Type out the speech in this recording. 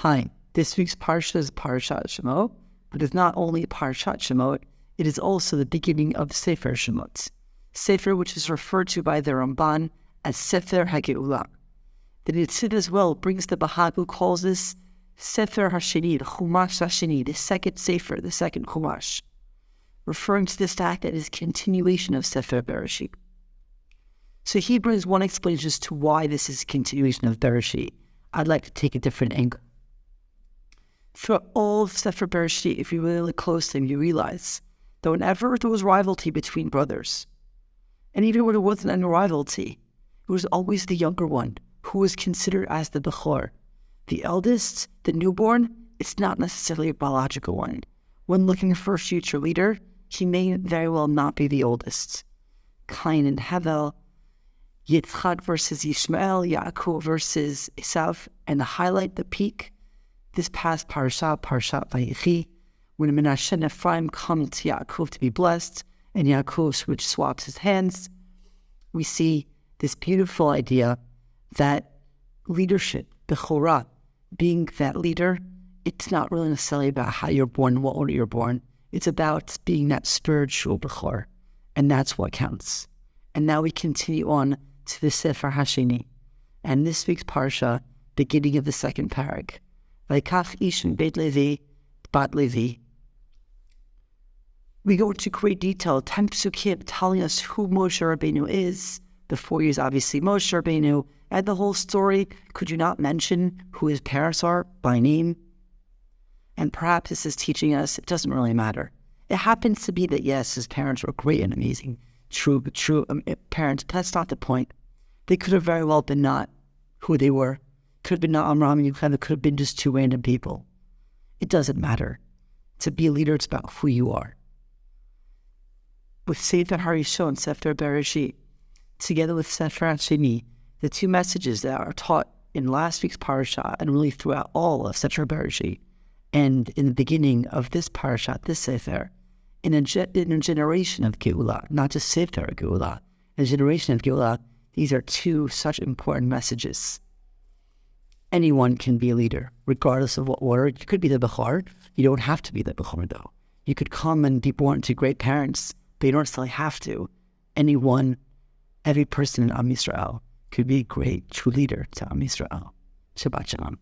Hi, this week's Parsha is Parashat Shemot, but it's not only Parashat Shemot, it is also the beginning of Sefer Shemot, Sefer which is referred to by the Ramban as Sefer HaGeulah. The Nitzid as well brings the Bahag who calls this Sefer HaSheni, the Chumash HaSheni, the second Sefer, the second Chumash, referring to this fact that it is continuation of Sefer Bereshit. So he brings one explanation as to why this is a continuation of Bereshit. I'd like to take a different angle. For all of Sefer Bereshit, if you really look closely, you realize that whenever there was rivalry between brothers, and even when there wasn't any rivalry, it was always the younger one who was considered as the Bechor. The eldest, the newborn, it's not necessarily a biological one. When looking for a future leader, he may very well not be the oldest. Cain and Hevel, Yitzchak versus Yishmael, Yaakov versus Esav, and the highlight, the peak, this past Parashat Vayechi, when Menashe and Ephraim come to Yaakov to be blessed, and Yaakov which swaps his hands, we see this beautiful idea that leadership, Bechorah, being that leader, it's not really necessarily about how you're born, what order you're born. It's about being that spiritual Bechor, and that's what counts. And now we continue on to the Sefer HaSheni, and this week's Parsha, beginning of the second parak. Vayikach ish beit Levi, bat Levi. We go into great detail, 10 psukim telling us who Moshe Rabbeinu is. Before he is obviously Moshe Rabbeinu, and the whole story. Could you not mention who his parents are by name? And perhaps this is teaching us it doesn't really matter. It happens to be that yes, his parents were great and amazing, true parents, but that's not the point. They could have very well been not who they were. Could have been not Amram and Yocheved, it could have been just two random people. It doesn't matter. To be a leader, it's about who you are. With Sefer HaRishon, Sefer Bereshit, together with Sefer HaSheni, the two messages that are taught in last week's parasha and really throughout all of Sefer Bereshit, and in the beginning of this parasha, this Sefer, in a generation of Geulah, not just Sefer Geulah, in a generation of Geulah, these are two such important messages. Anyone can be a leader, regardless of what order. You could be the Bechor. You don't have to be the Bechor, though. You could come and be born to great parents, but you don't necessarily have to. Anyone, every person in Am Yisrael could be a great, true leader to Am Yisrael. Shabbat Shalom.